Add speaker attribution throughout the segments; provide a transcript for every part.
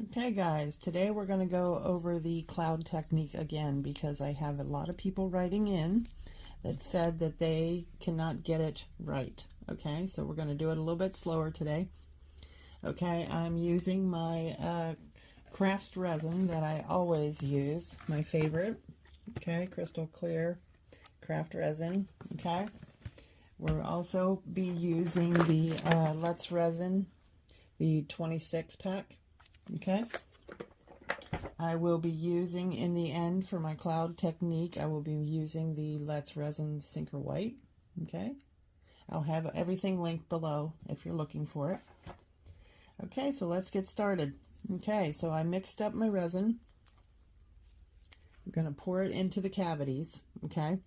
Speaker 1: Okay guys, today we're going to go over the Cloud Technique again because I have a lot of people writing in that said that they cannot get it right. Okay, so we're going to do it a little bit slower today. Okay, I'm using my crafts resin that I always use, my favorite. Okay, crystal clear craft resin. Okay, we'll also be using the Let's Resin, the 26 pack. Okay, I will be using in the end for my Cloud Technique, I will be using the Let's Resin Sinker White. Okay, I'll have everything linked below if you're looking for it. Okay, so let's get started. Okay, so I mixed up my resin. I'm going to pour it into the cavities. Okay,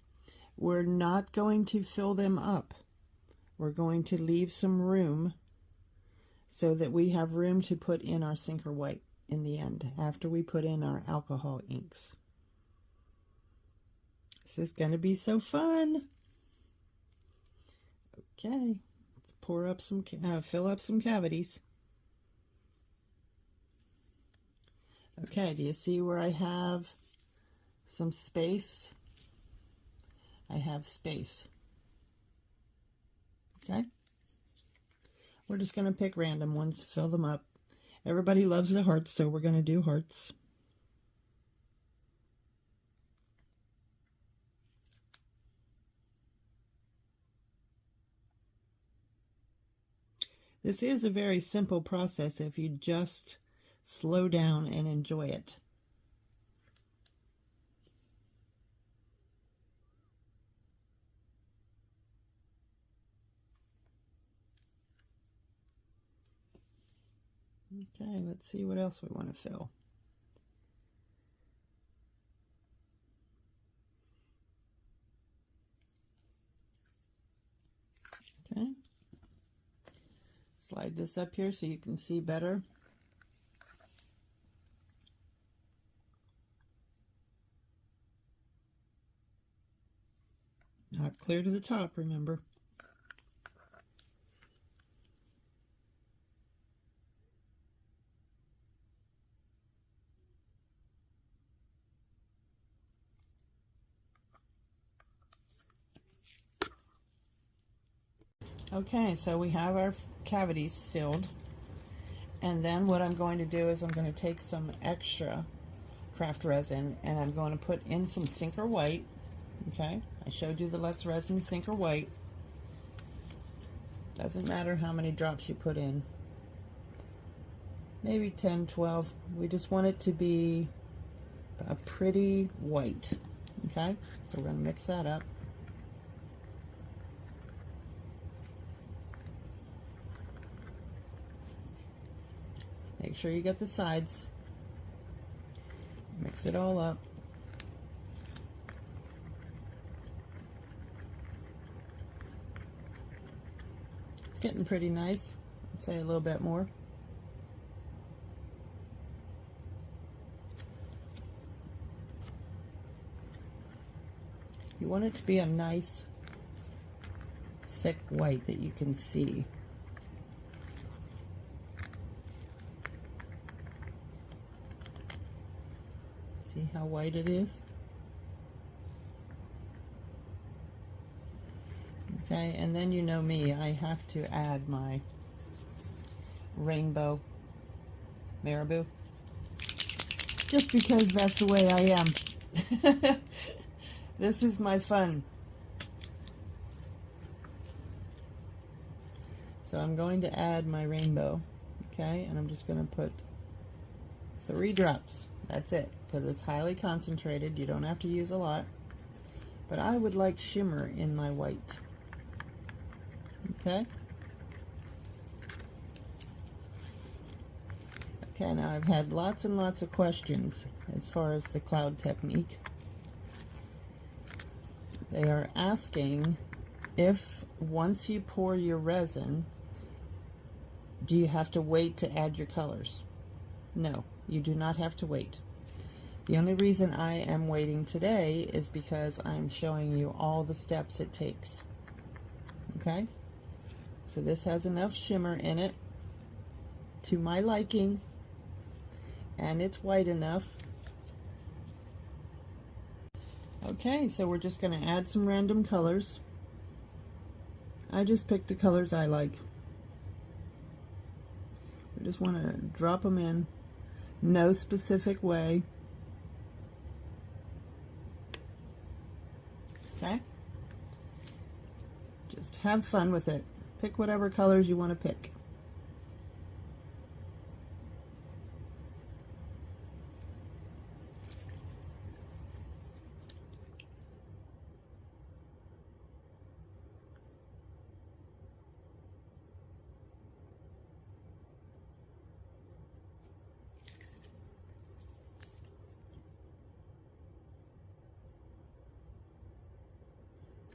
Speaker 1: we're not going to fill them up. We're going to leave some room so that we have room to put in our Sinker White in the end after we put in our alcohol inks. This is going to be so fun. Okay, let's pour up some, fill up some cavities. Okay, do you see where I have some space? I have space. Okay. We're just going to pick random ones, fill them up. Everybody loves the hearts, so we're going to do hearts. This is a very simple process if you just slow down and enjoy it. Okay, let's see what else we want to fill. Okay. Slide this up here so you can see better. Not clear to the top, remember. Okay, so we have our cavities filled, and then what I'm going to do is I'm going to take some extra craft resin and I'm going to put in some Sinker White. Okay, I showed you the Let's Resin Sinker White. Doesn't matter how many drops you put in, maybe 10, 12. We just want it to be a pretty white. Okay, so we're going to mix that up. Make sure you get the sides. Mix it all up. It's getting pretty nice. I'd say a little bit more. You want it to be a nice, thick white that you can see. See how white it is? Okay, and then you know me, I have to add my rainbow Marabu. Just because that's the way I am. This is my fun. So I'm going to add my rainbow, okay, and I'm just going to put 3 drops. That's it, because it's highly concentrated. You don't have to use a lot. But I would like shimmer in my white. Okay? Okay, now I've had lots and lots of questions as far as the Cloud Technique. They are asking if once you pour your resin, do you have to wait to add your colors? No, you do not have to wait. The only reason I am waiting today is because I'm showing you all the steps it takes. Okay? So this has enough shimmer in it to my liking. and it's white enough. Okay, so we're just going to add some random colors. I just picked the colors I like. We just want to drop them in, no specific way. Okay? Just have fun with it. Pick whatever colors you want to pick.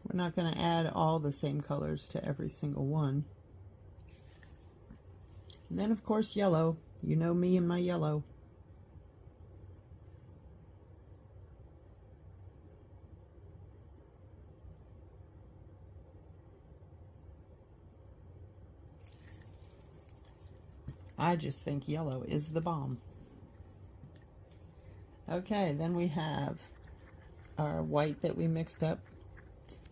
Speaker 1: We're not going to add all the same colors to every single one. And then, of course, yellow. You know me and my yellow. I just think yellow is the bomb. Okay, then we have our white that we mixed up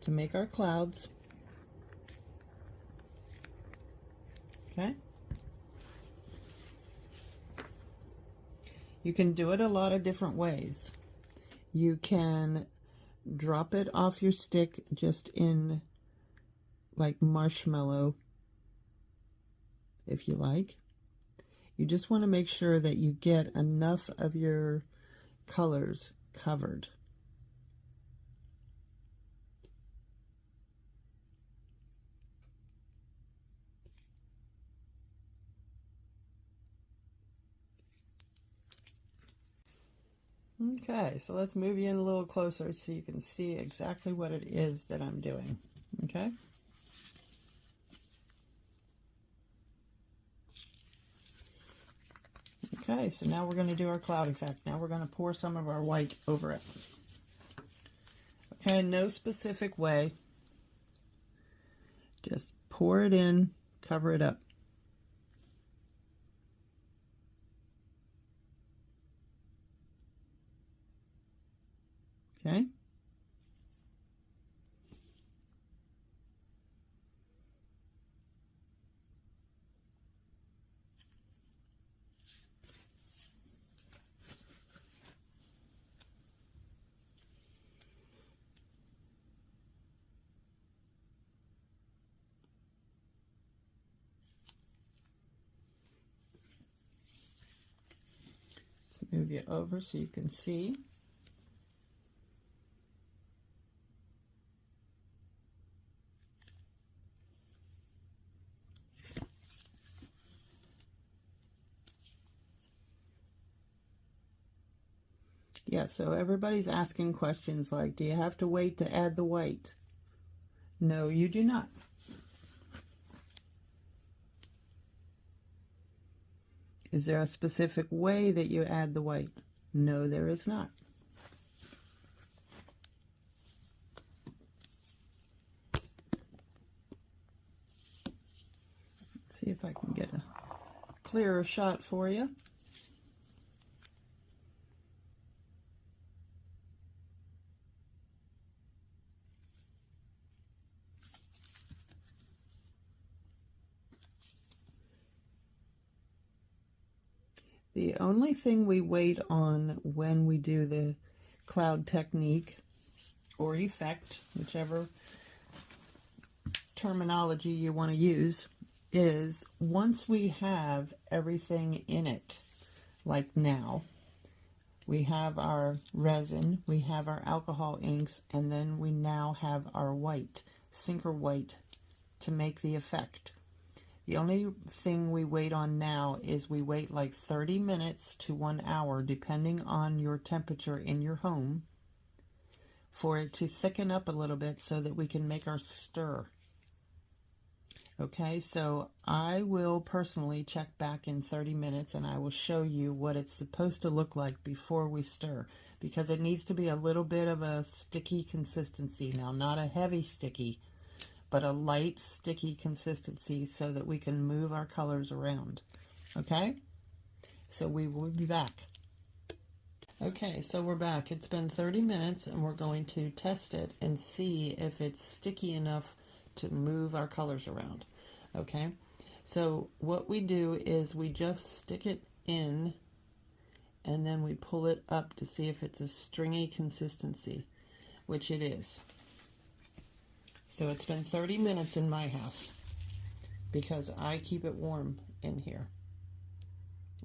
Speaker 1: to make our clouds. Okay. You can do it a lot of different ways. You can drop it off your stick just in like marshmallow, if you like. You just want to make sure that you get enough of your colors covered. Okay, so let's move you in a little closer so you can see exactly what it is that I'm doing. Okay? Okay, so now we're going to do our cloud effect. Now we're going to pour some of our white over it. Okay, no specific way. Just pour it in, cover it up. Okay? Let's move you over so you can see. Yeah, so everybody's asking questions like, do you have to wait to add the white? No, you do not. Is there a specific way that you add the white? No, there is not. Let's see if I can get a clearer shot for you. The only thing we wait on when we do the cloud technique or effect, whichever terminology you want to use, is once we have everything in it, like now, we have our resin, we have our alcohol inks, and then we now have our white, sinker white, to make the effect. The only thing we wait on now is we wait like 30 minutes to 1 hour, depending on your temperature in your home, for it to thicken up a little bit so that we can make our stir. Okay, so I will personally check back in 30 minutes and I will show you what it's supposed to look like before we stir, because it needs to be a little bit of a sticky consistency. Now, not a heavy sticky, but a light sticky consistency so that we can move our colors around. Okay, So we will be back. Okay, so we're back. It's been 30 minutes and we're going to test it and see if it's sticky enough to move our colors around. Okay, so what we do is we just stick it in and then we pull it up to see if it's a stringy consistency, which it is. So it's been 30 minutes in my house because I keep it warm in here.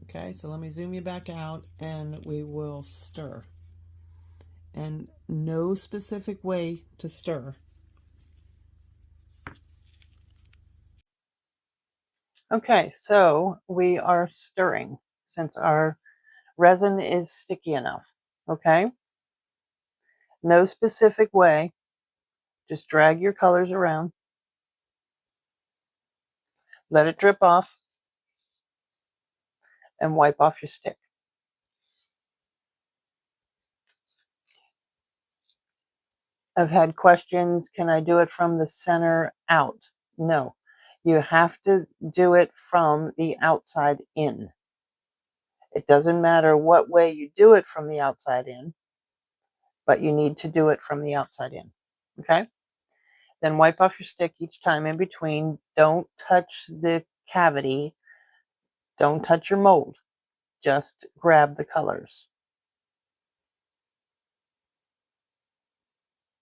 Speaker 1: Okay, so let me zoom you back out and we will stir. And no specific way to stir. Okay, so we are stirring since our resin is sticky enough. Okay, no specific way, just drag your colors around, let it drip off, and wipe off your stick. I've had questions, can I do it from the center out? No, you have to do it from the outside in. It doesn't matter what way you do it from the outside in, but you need to do it from the outside in. Okay? Then wipe off your stick each time in between. Don't touch the cavity. Don't touch your mold. Just grab the colors.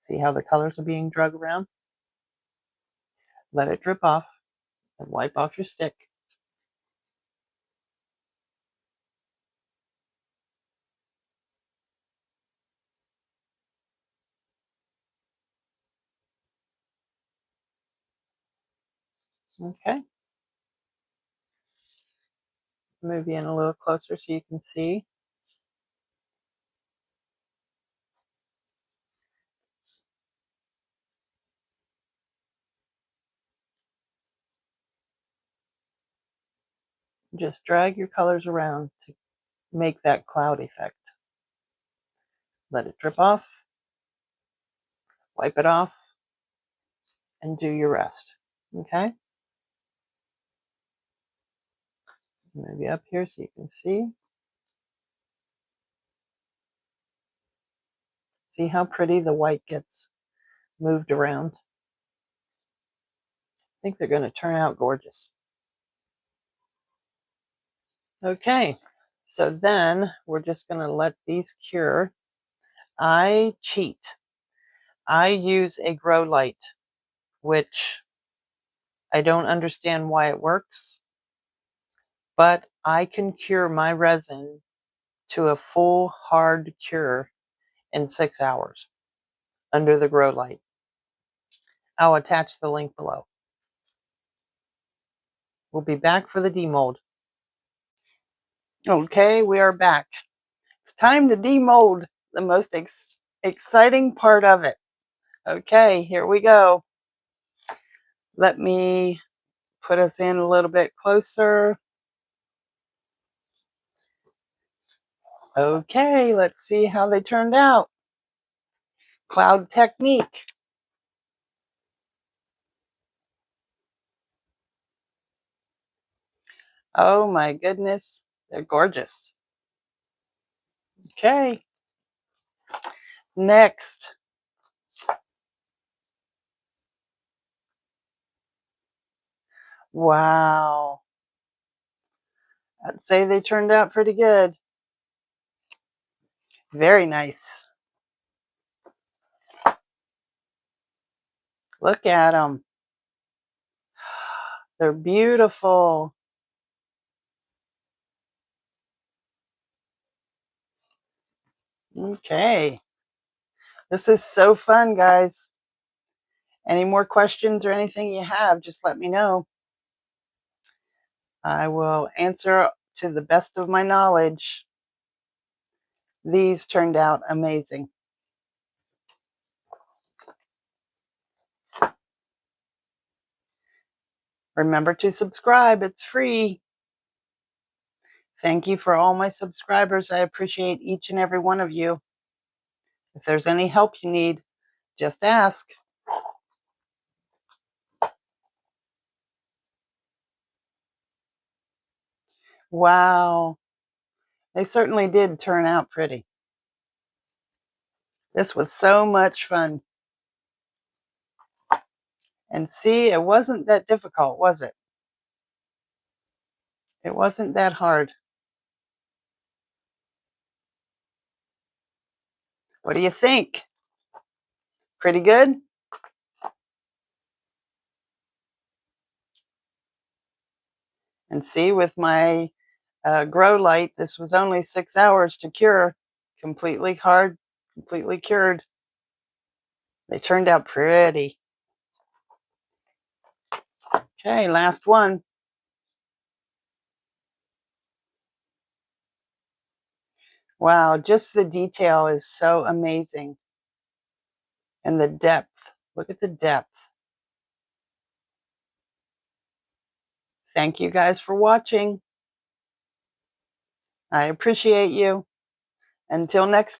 Speaker 1: See how the colors are being drug around? Let it drip off and wipe off your stick. Okay. Move you in a little closer so you can see. Just drag your colors around to make that cloud effect. Let it drip off, wipe it off, and do your rest. Okay? Maybe up here so you can see. See how pretty the white gets moved around? I think they're going to turn out gorgeous. Okay, so then we're just going to let these cure. I cheat. I use a grow light, which I don't understand why it works, but I can cure my resin to a full hard cure in 6 hours under the grow light. I'll attach the link below. We'll be back for the demold. Okay, we are back. It's time to demold, the most exciting part of it. Okay, here we go. Let me put us in a little bit closer. Okay, let's see how they turned out. Cloud Technique. Oh my goodness, they're gorgeous. Okay, next. Wow. I'd say they turned out pretty good. Very nice. Look at them. They're beautiful. Okay. This is so fun, guys. Any more questions or anything you have, just let me know. I will answer to the best of my knowledge. These turned out amazing. Remember to subscribe, it's free. Thank you for all my subscribers. I appreciate each and every one of you. If there's any help you need, just ask. Wow. They certainly did turn out pretty. This was so much fun. And see, it wasn't that difficult, was it? It wasn't that hard. What do you think? Pretty good? And see, with my grow light, this was only 6 hours to cure. Completely hard, completely cured. They turned out pretty. Okay, last one. Wow, just the detail is so amazing. And the depth. Look at the depth. Thank you guys for watching. I appreciate you. Until next